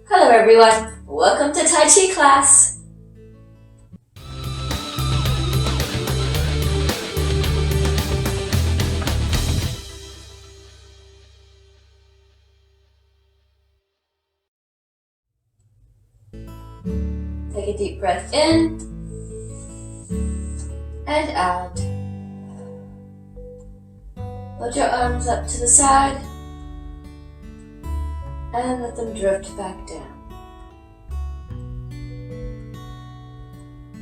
Hello everyone, welcome to Tai Chi Class. Take a deep breath in and out. Put your arms up to the side and let them drift back down.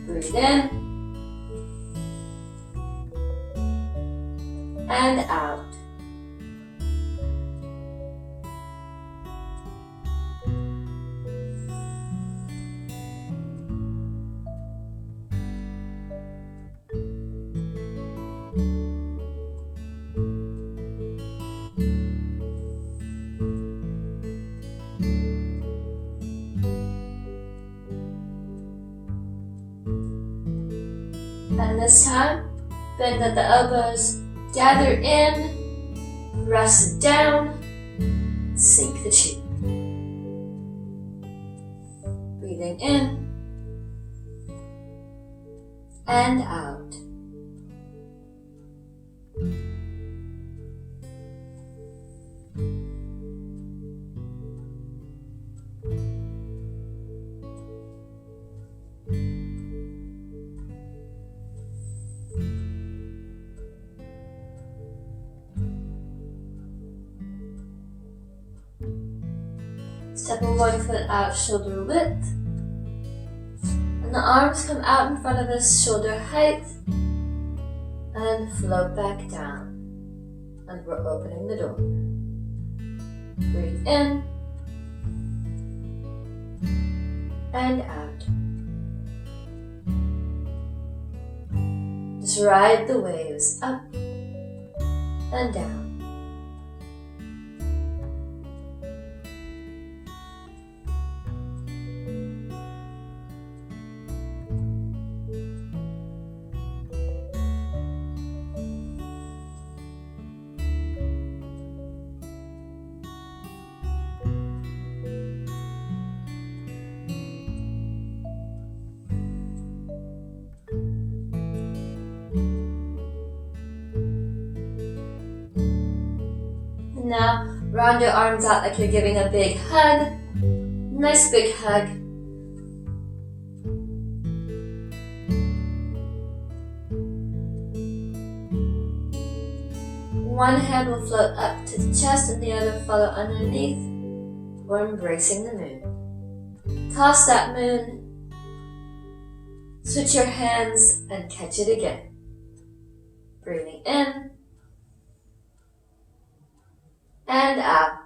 Breathe in and out. And this time, bend at the elbows, gather in, rest down, sink the chi. Breathing in and out. Step 1 foot out shoulder width, and the arms come out in front of us shoulder height, and float back down, and we're opening the door. Breathe in and out. Just ride the waves up and down. Now, round your arms out like you're giving a big hug. Nice big hug. One hand will float up to the chest and the other follow underneath. We're embracing the moon. Toss that moon. Switch your hands and catch it again. Breathing in and out.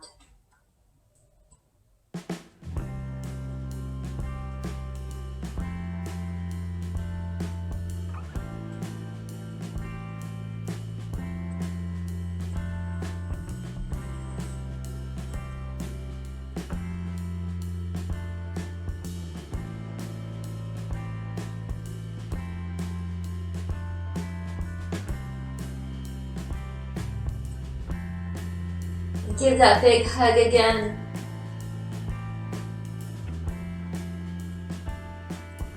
Give that big hug again.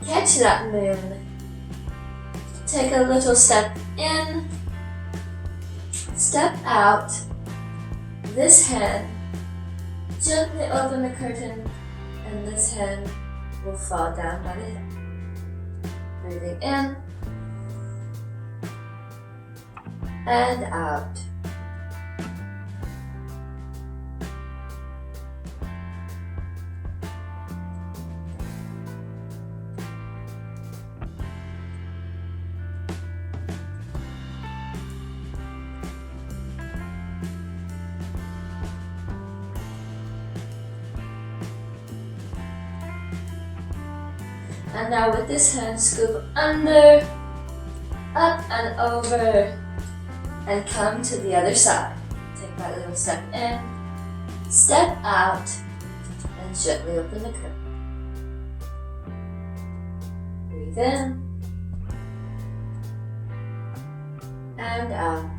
Catch that moon. Take a little step in, step out. This hand, gently open the curtain, and this hand will fall down by the hip. Breathing in and out. And now with this hand, scoop under, up and over, and come to the other side. Take that little step in, step out, and gently open the curtain. Breathe in, and out.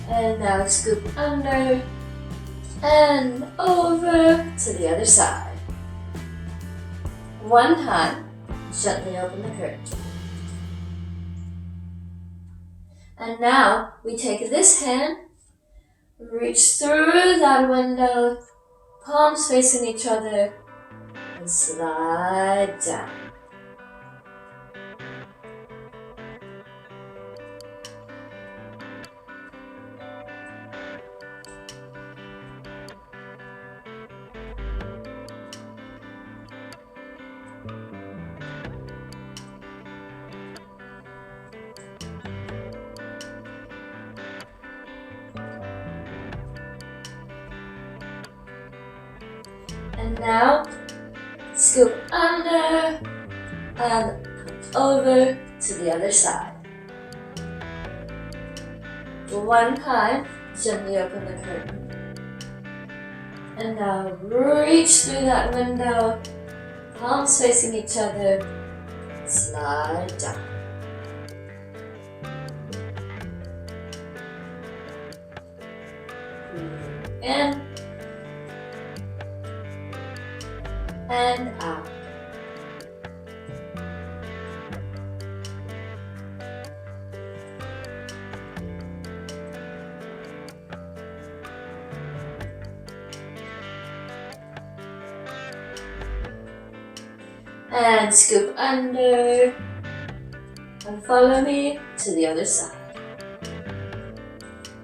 And now scoop under and over to the other side. One time, gently open the curtain. And now we take this hand, reach through that window, palms facing each other, and slide down. And now, scoop under and over to the other side. One time, gently open the curtain. And now reach through that window, palms facing each other, slide down. Breathe in and out. And scoop under and follow me to the other side.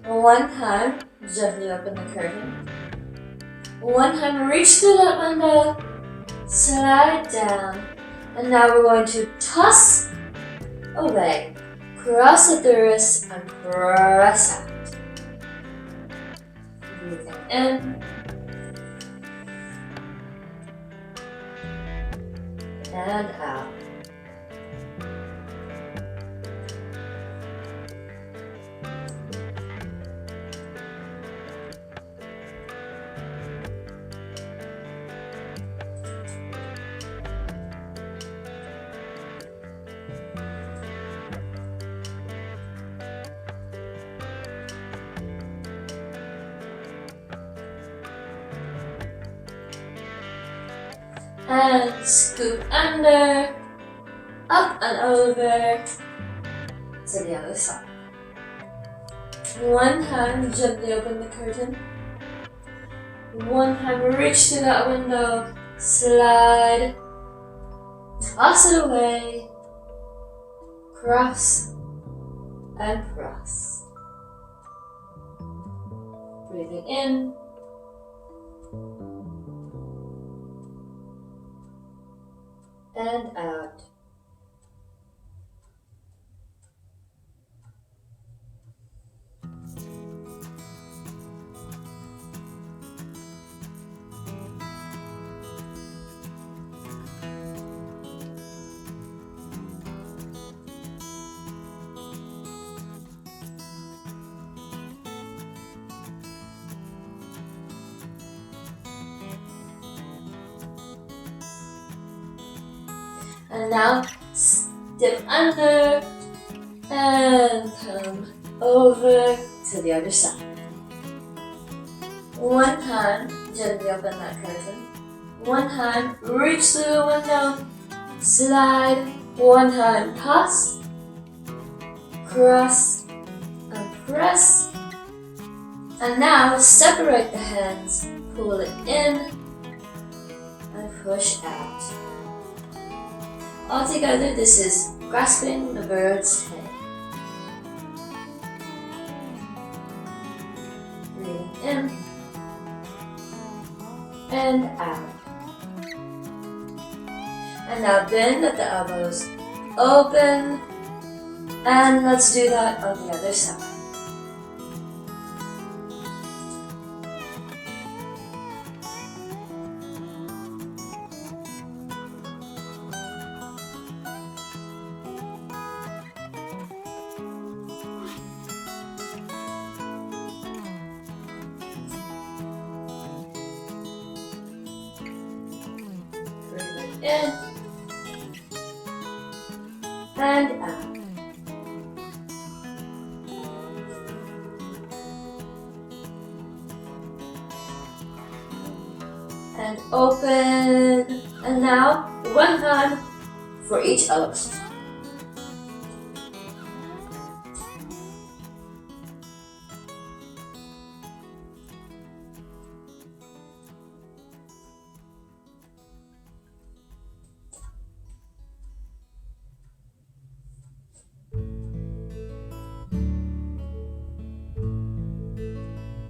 One time, gently open the curtain. One time, reach through that window, slide down, and now we're going to toss away, cross at the wrist and press out. Breathing in and out. And scoop under, up and over to the other side. One time, gently open the curtain. One time, reach through that window, slide, toss it away, cross and press. Breathing in and out. And now step under and come over to the other side. One time, gently open that curtain. One time, reach through the window, slide. One time, toss, cross, and press. And now separate the hands, pull it in, and push out. Altogether, this is grasping the bird's head. Breathing in and out. And now bend at the elbows, open, and let's do that on the other side. In and out. and open. And now one hand for each elbow.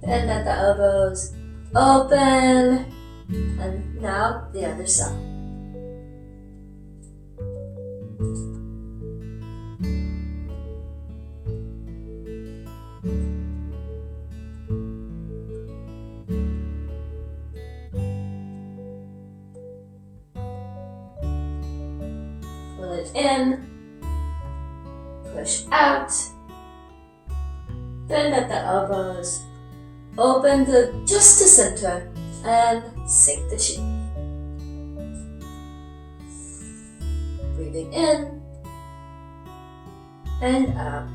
Bend at the elbows, open, and now the other side. Pull it in, push out, bend at the elbows, open to just the center, and sink the chi. Breathing in and out.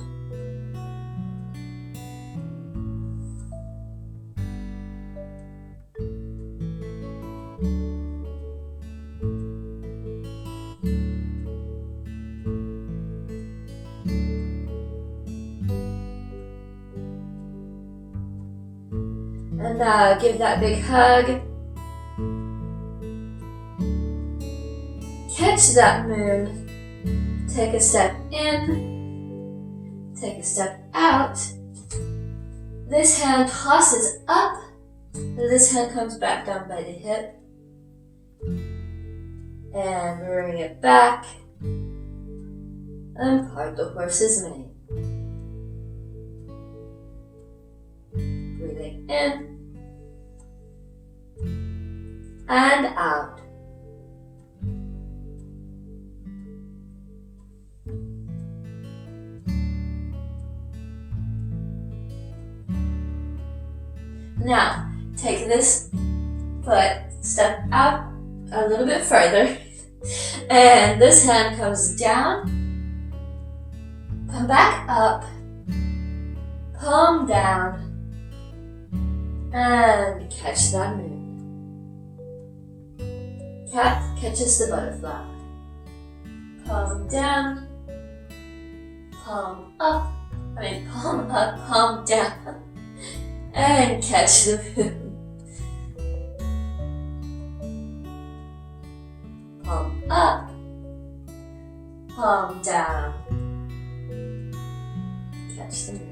And give that big hug. Catch that moon. Take a step in. Take a step out. This hand tosses up. This hand comes back down by the hip. And bring it back. And part the horse's mane. Breathing in. And out. Now, take this foot, step out a little bit further, and this hand comes down, come back up, palm down, and catch that moon. Cat catches the butterfly. Palm down, palm up, palm up, palm down, and catch the moon. Palm up, palm down, catch the moon.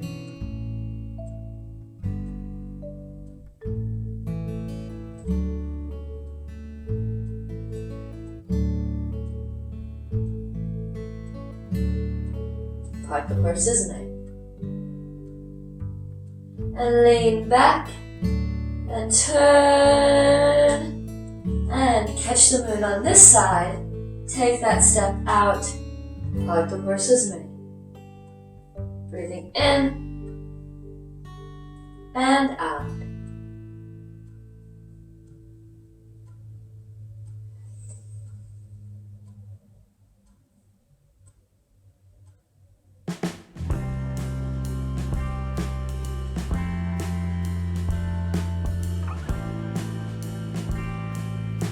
Part the horse's mane. And lean back and turn and catch the moon on this side. Take that step out, part the horse's mane. Breathing in and out.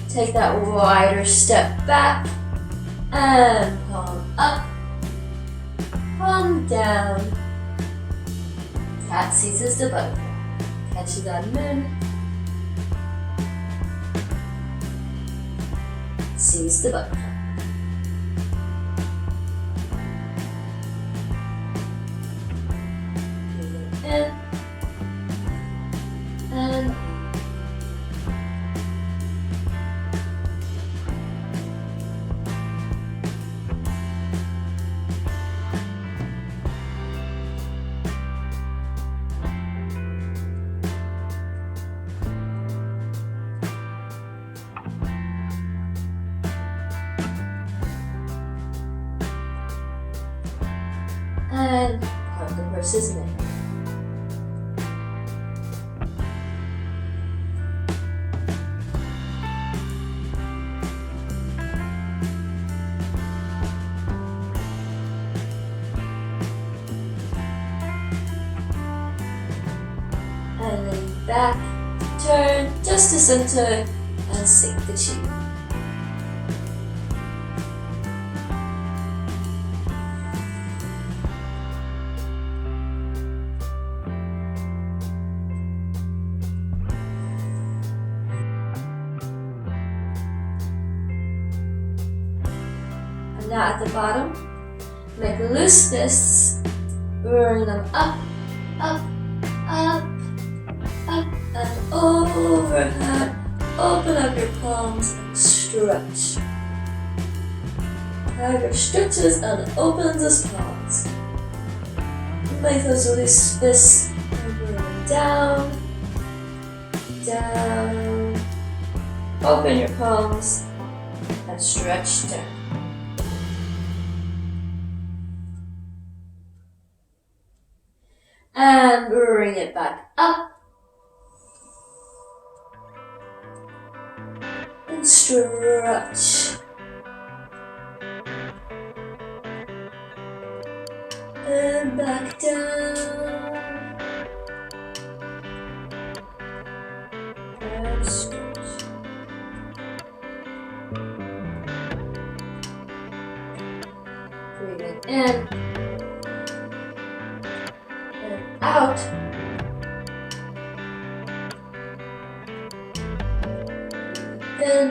Take that wider step back and palm up, palm down. Cat seizes the butterfly. Catch that moon. Seize the butterfly. Breathing in and out. And part the horse's mane. And lean back, turn just to center, and and sink the chi. And now at the bottom, make loose fists, bring them up, up, up, up, and overhead. Open up your palms and stretch. Tiger stretches and opens his palms. Make those loose fists and bring them down, down. Open your palms and stretch down. And bring it back up. And stretch. And back down. And stretch. Breathing in. And out. In.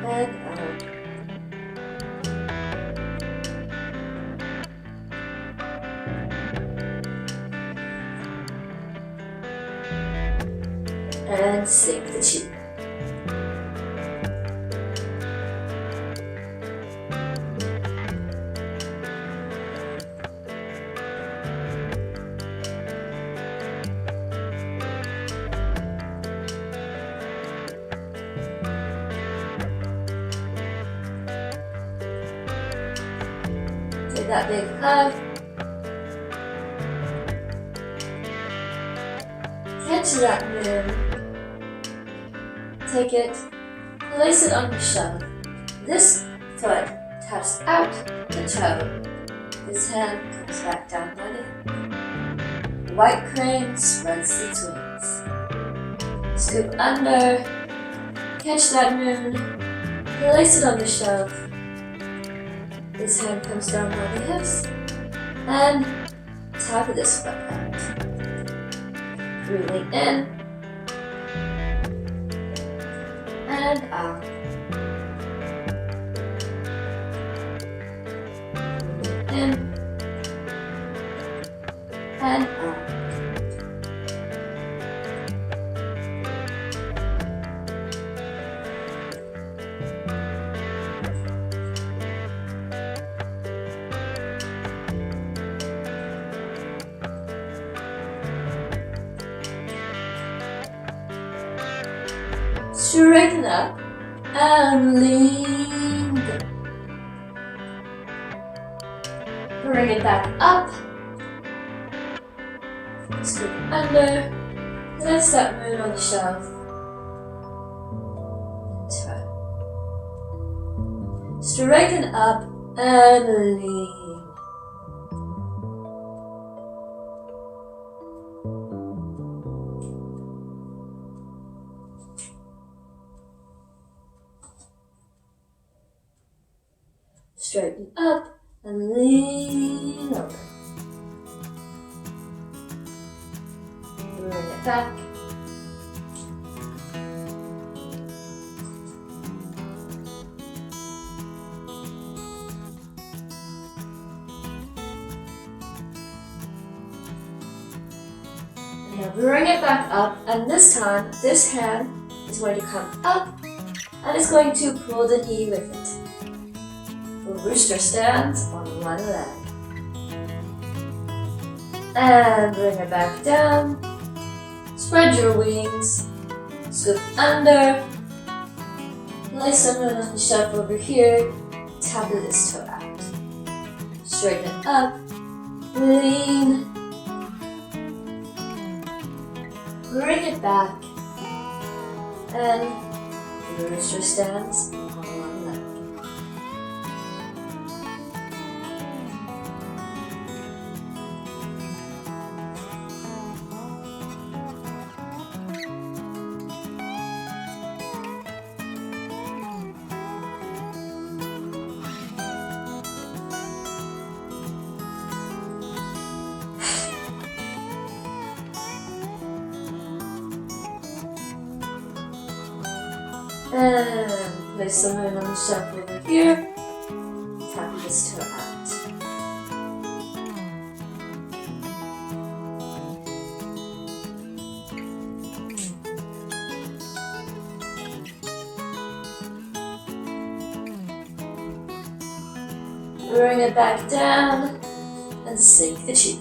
And out. And sink the chi. Take that big hug. Catch that moon. Take it, place it on your shelf. This foot taps out the toe. This hand comes back down by the hip. White crane spreads its wings. Scoop under, catch that moon, place it on the shelf. This hand comes down by the hips and tap this foot out. Breathing in and out. Breathing in and out. Straighten up and lean. Bring it back up. Scoop under. Place that moon on the shelf. Turn. Straighten up and lean. Straighten up and lean over. Bring it back. Now bring it back up, and this time, this hand is going to come up and it's going to pull the knee with it. Rooster stands on one leg. And bring it back down. Spread your wings. Scoop under. Place someone on the shelf over here. Tap this toe out. Straighten up. Lean. Bring it back. And the rooster stands on one leg. And place the moon on the shelf over here. Tap this toe out. Bring it back down and sink the cheek.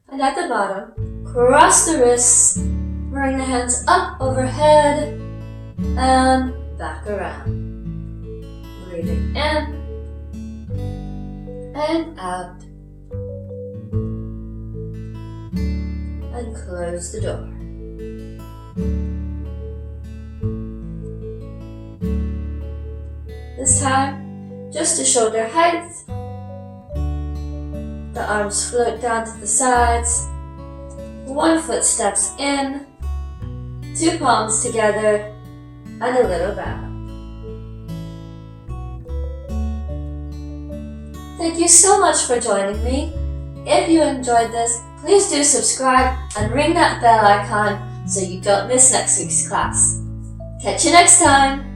And at the bottom, cross the wrists, bring the hands up overhead and back around. Breathing in and out. And close the door. This time, just to shoulder height. The arms float down to the sides. One foot steps in, two palms together, and a little bow. Thank you so much for joining me. If you enjoyed this, please do subscribe and ring that bell icon so you don't miss next week's class. Catch you next time!